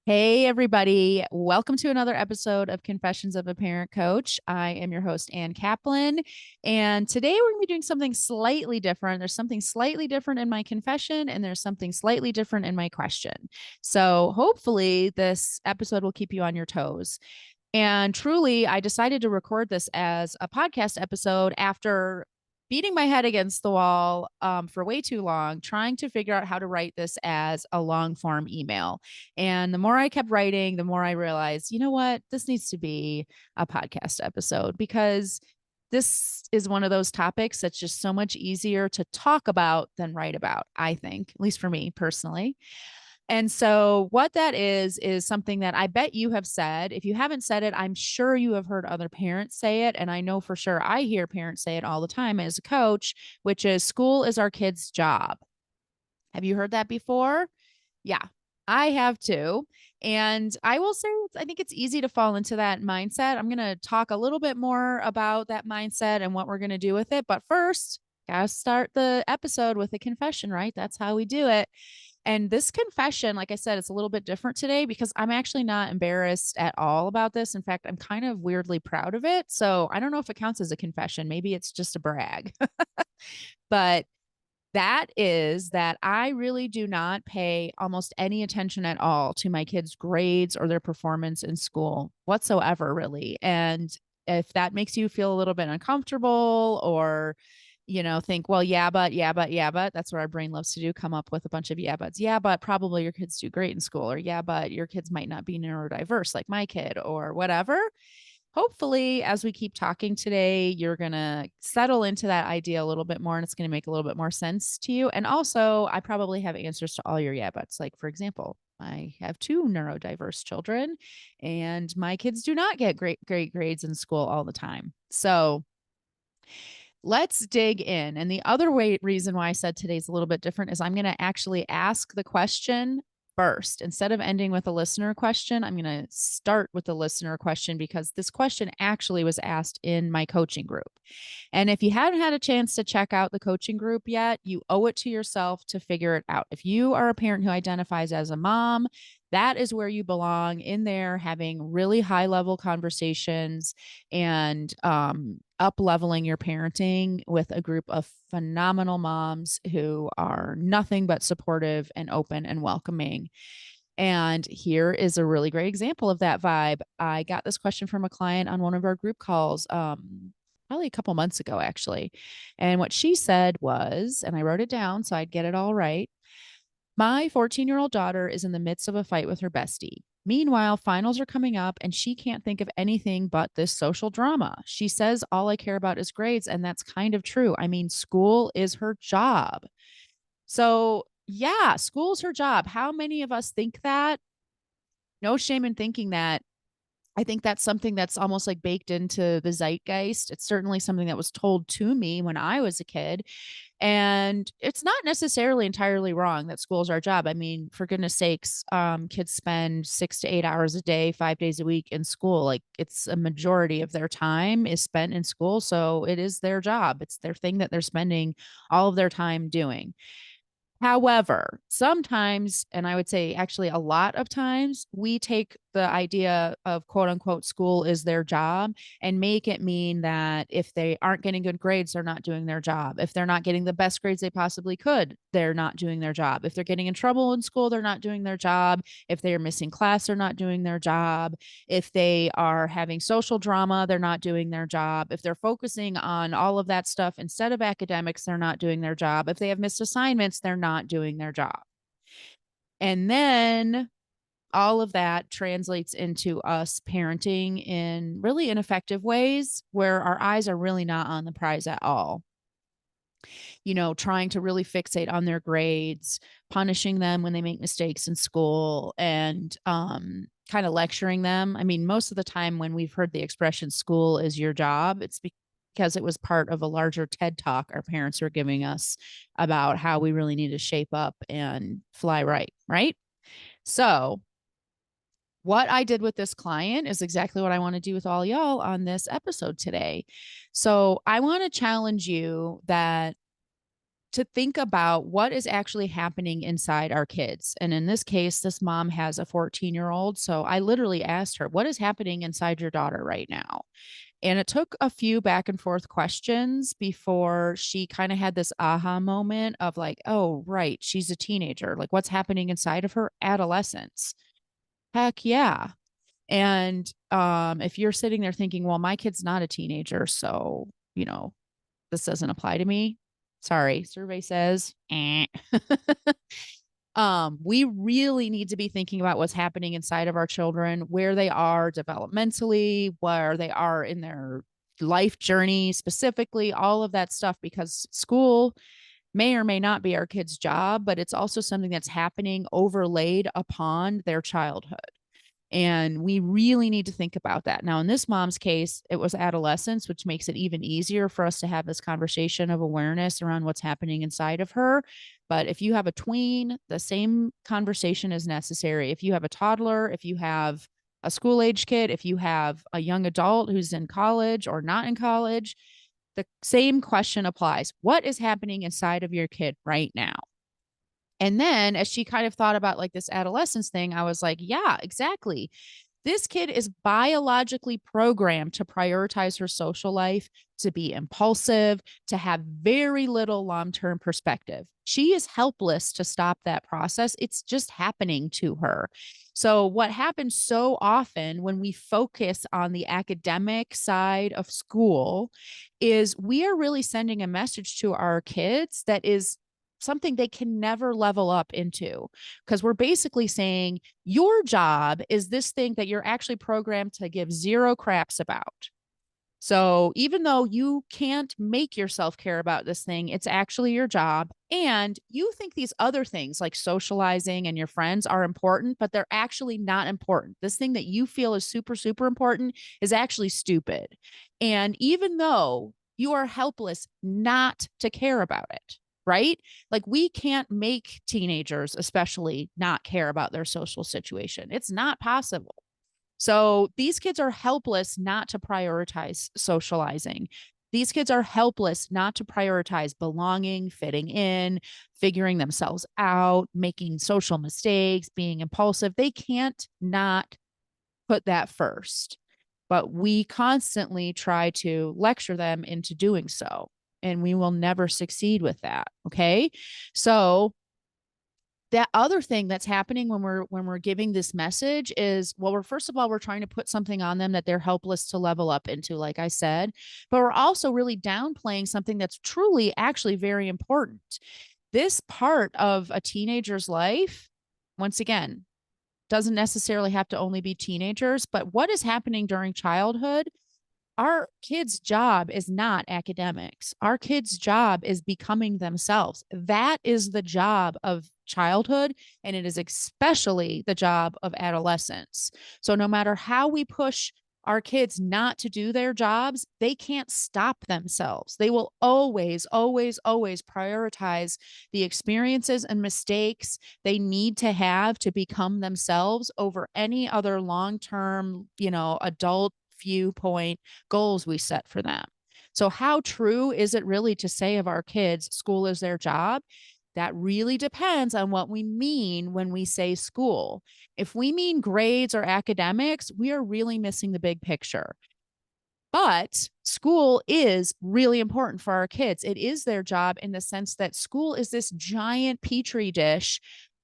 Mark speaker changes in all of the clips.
Speaker 1: Hey, everybody. Welcome to another episode of Confessions of a Parent Coach. I am your host, Ann Kaplan. And today we're going to be doing something slightly different. There's something slightly different in my confession, and there's something slightly different in my question. So hopefully, this episode will keep you on your toes. And truly, I decided to record this as a podcast episode after beating my head against the wall for way too long, trying to figure out how to write this as a long form email. And the more I kept writing, the more I realized, you know what? This needs to be a podcast episode because this is one of those topics that's just so much easier to talk about than write about, I think, at least for me personally. And so, what that is something that I bet you have said. If you haven't said it, I'm sure you have heard other parents say it. And I know for sure I hear parents say it all the time as a coach, which is school is our kids' job. Have you heard that before? Yeah, I have too. And I will say, I think it's easy to fall into that mindset. I'm going to talk a little bit more about that mindset and what we're going to do with it. But first, got to start the episode with a confession, right? That's how we do it. And this confession, like I said, it's a little bit different today because I'm actually not embarrassed at all about this. In fact, I'm kind of weirdly proud of it. So I don't know if it counts as a confession. Maybe it's just a brag. But that is that I really do not pay almost any attention at all to my kids' grades or their performance in school whatsoever, really. And if that makes you feel a little bit uncomfortable or think, well, yeah, but that's what our brain loves to do, come up with a bunch of yeah buts. Yeah, but probably your kids do great in school, or yeah, but your kids might not be neurodiverse like my kid, or whatever. Hopefully, as we keep talking today, you're going to settle into that idea a little bit more and it's going to make a little bit more sense to you. And also, I probably have answers to all your yeah buts. Like, for example, I have two neurodiverse children and my kids do not get great grades in school all the time. So, let's dig in. And the other reason why I said today's a little bit different is I'm going to actually ask the question first. Instead of ending with a listener question, I'm going to start with the listener question because this question actually was asked in my coaching group. And if you haven't had a chance to check out the coaching group yet, you owe it to yourself to figure it out. If you are a parent who identifies as a mom, that is where you belong, in there having really high level conversations and up leveling your parenting with a group of phenomenal moms who are nothing but supportive and open and welcoming. And here is a really great example of that vibe. I got this question from a client on one of our group calls, probably a couple months ago, actually. And what she said was, and I wrote it down so I'd get it all right. My 14-year-old daughter is in the midst of a fight with her bestie. Meanwhile, finals are coming up and she can't think of anything but this social drama. She says, all I care about is grades. And that's kind of true. I mean, school is her job. So, yeah, school's her job. How many of us think that? No shame in thinking that. I think that's something that's almost like baked into the zeitgeist. It's certainly something that was told to me when I was a kid. And it's not necessarily entirely wrong that school's our job. I mean, for goodness sakes, kids spend 6 to 8 hours a day, 5 days a week in school. Like, it's a majority of their time is spent in school. So it is their job. It's their thing that they're spending all of their time doing. However, sometimes, and I would say actually a lot of times, we take the idea of quote unquote school is their job and make it mean that if they aren't getting good grades, they're not doing their job. If they're not getting the best grades they possibly could, they're not doing their job. If they're getting in trouble in school, they're not doing their job. If they're missing class, they're not doing their job. If they are having social drama, they're not doing their job. If they're focusing on all of that stuff instead of academics, they're not doing their job. If they have missed assignments, they're not doing their job. And then all of that translates into us parenting in really ineffective ways where our eyes are really not on the prize at all. Trying to really fixate on their grades, punishing them when they make mistakes in school, and kind of lecturing them. I mean, most of the time when we've heard the expression school is your job, it's because it was part of a larger TED talk our parents were giving us about how we really need to shape up and fly right, right? So, what I did with this client is exactly what I want to do with all y'all on this episode today. So, I want to challenge you to think about what is actually happening inside our kids. And in this case, this mom has a 14-year-old. So I literally asked her, what is happening inside your daughter right now? And it took a few back and forth questions before she kind of had this aha moment of like, oh, right, she's a teenager. Like, what's happening inside of her? Adolescence. Heck yeah. And if you're sitting there thinking, well, my kid's not a teenager, so, this doesn't apply to me. Sorry, survey says, eh. We really need to be thinking about what's happening inside of our children, where they are developmentally, where they are in their life journey, specifically, all of that stuff, because school may or may not be our kids' job, but it's also something that's happening overlaid upon their childhood. And we really need to think about that. Now, in this mom's case, it was adolescence, which makes it even easier for us to have this conversation of awareness around what's happening inside of her. But if you have a tween, the same conversation is necessary. If you have a toddler, if you have a school age kid, if you have a young adult who's in college or not in college, the same question applies. What is happening inside of your kid right now? And then as she kind of thought about like this adolescence thing, I was like, yeah, exactly. This kid is biologically programmed to prioritize her social life, to be impulsive, to have very little long term perspective. She is helpless to stop that process. It's just happening to her. So, what happens so often when we focus on the academic side of school is we are really sending a message to our kids that is something they can never level up into, because we're basically saying your job is this thing that you're actually programmed to give zero craps about. So even though you can't make yourself care about this thing, it's actually your job. And you think these other things like socializing and your friends are important, but they're actually not important. This thing that you feel is super, super important is actually stupid. And even though you are helpless not to care about it, right? Like we can't make teenagers, especially, not care about their social situation. It's not possible. So these kids are helpless not to prioritize socializing. These kids are helpless not to prioritize belonging, fitting in, figuring themselves out, making social mistakes, being impulsive. They can't not put that first. But we constantly try to lecture them into doing so. And we will never succeed with that. Okay. So that other thing that's happening when we're giving this message is, well, we're first of all, we're trying to put something on them that they're helpless to level up into, like I said, but we're also really downplaying something that's truly actually very important. This part of a teenager's life, once again, doesn't necessarily have to only be teenagers, but what is happening during childhood, our kids' job is not academics. Our kids' job is becoming themselves. That is the job of childhood, and it is especially the job of adolescence. So, no matter how we push our kids not to do their jobs, they can't stop themselves. They will always, always, always prioritize the experiences and mistakes they need to have to become themselves over any other long term, adult viewpoint goals we set for them. So, how true is it really to say of our kids, school is their job? That really depends on what we mean when we say school. If we mean grades or academics, we are really missing the big picture. But school is really important for our kids. It is their job in the sense that school is this giant petri dish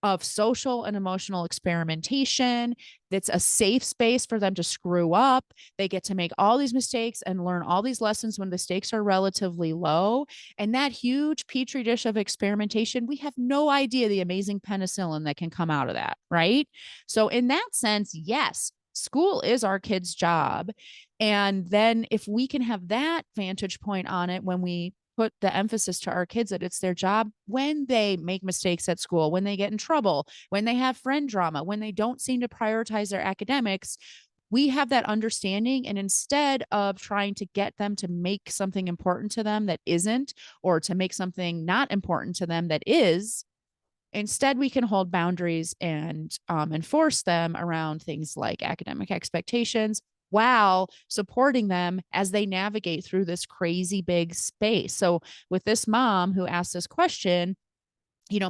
Speaker 1: of social and emotional experimentation. That's a safe space for them to screw up. They get to make all these mistakes and learn all these lessons when the stakes are relatively low. And that huge petri dish of experimentation, we have no idea the amazing penicillin that can come out of that, right? So, in that sense, yes, school is our kids' job. And then if we can have that vantage point on it when we put the emphasis to our kids that it's their job when they make mistakes at school, when they get in trouble, when they have friend drama, when they don't seem to prioritize their academics, we have that understanding. And instead of trying to get them to make something important to them that isn't, or to make something not important to them that is, instead we can hold boundaries and enforce them around things like academic expectations, while supporting them as they navigate through this crazy big space. So with this mom who asked this question,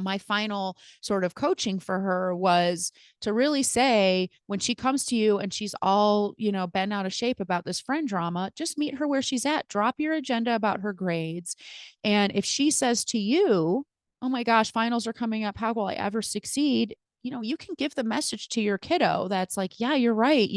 Speaker 1: my final sort of coaching for her was to really say, when she comes to you and she's all, bent out of shape about this friend drama, just meet her where she's at. Drop your agenda about her grades. And if she says to you, oh my gosh, finals are coming up, how will I ever succeed? You can give the message to your kiddo that's like, yeah, you're right.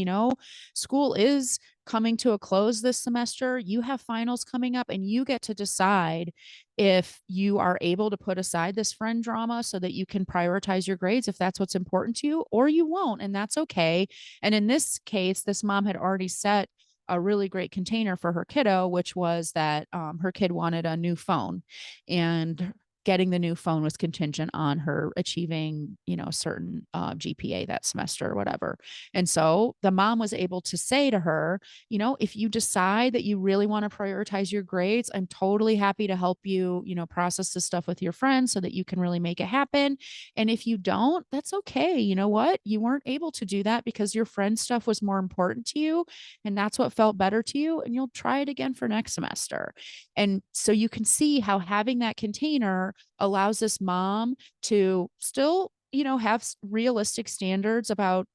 Speaker 1: School is coming to a close this semester. You have finals coming up, and you get to decide if you are able to put aside this friend drama so that you can prioritize your grades if that's what's important to you, or you won't, and that's okay. And in this case, this mom had already set a really great container for her kiddo, which was that her kid wanted a new phone, and getting the new phone was contingent on her achieving, a certain GPA that semester or whatever. And so the mom was able to say to her, if you decide that you really want to prioritize your grades, I'm totally happy to help you, process this stuff with your friends so that you can really make it happen. And if you don't, that's okay. You know what? You weren't able to do that because your friend stuff was more important to you. And that's what felt better to you. And you'll try it again for next semester. And so you can see how having that container allows this mom to still, have realistic standards about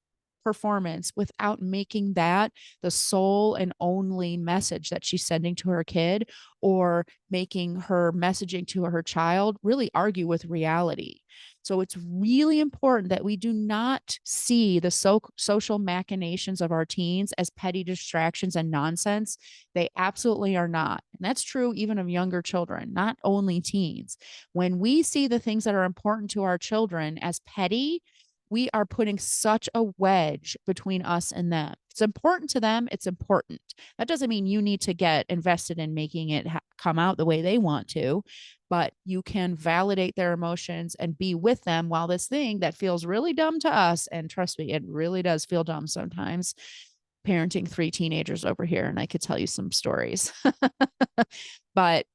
Speaker 1: performance without making that the sole and only message that she's sending to her kid, or making her messaging to her child really argue with reality. So it's really important that we do not see the social machinations of our teens as petty distractions and nonsense. They absolutely are not. And that's true even of younger children, not only teens. When we see the things that are important to our children as petty, we are putting such a wedge between us and them. It's important to them. It's important. That doesn't mean you need to get invested in making it come out the way they want to, but you can validate their emotions and be with them while this thing that feels really dumb to us, and trust me, it really does feel dumb sometimes, parenting 3 teenagers over here, and I could tell you some stories. But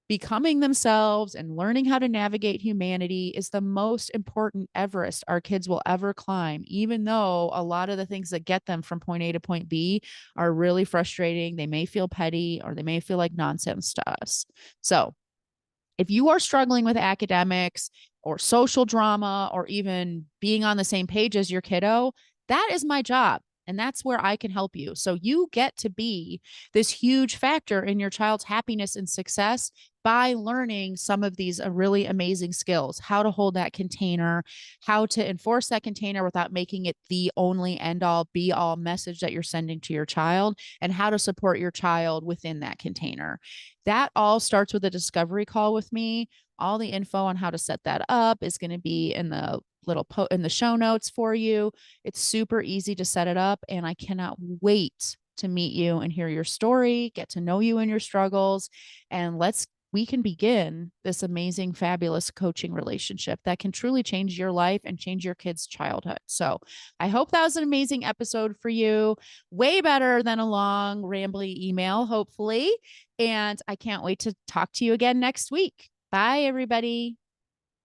Speaker 1: becoming themselves and learning how to navigate humanity is the most important Everest our kids will ever climb, even though a lot of the things that get them from point A to point B are really frustrating. They may feel petty, or they may feel like nonsense to us. So if you are struggling with academics or social drama, or even being on the same page as your kiddo, that is my job. And that's where I can help you. So you get to be this huge factor in your child's happiness and success by learning some of these really amazing skills: how to hold that container, how to enforce that container without making it the only end all be all message that you're sending to your child, and how to support your child within that container. That all starts with a discovery call with me. All the info on how to set that up is going to be in the in the show notes for you. It's super easy to set it up, and I cannot wait to meet you and hear your story, get to know you and your struggles, and we can begin this amazing, fabulous coaching relationship that can truly change your life and change your kids' childhood. So I hope that was an amazing episode for you. Way better than a long, rambly email, hopefully. And I can't wait to talk to you again next week. Bye, everybody.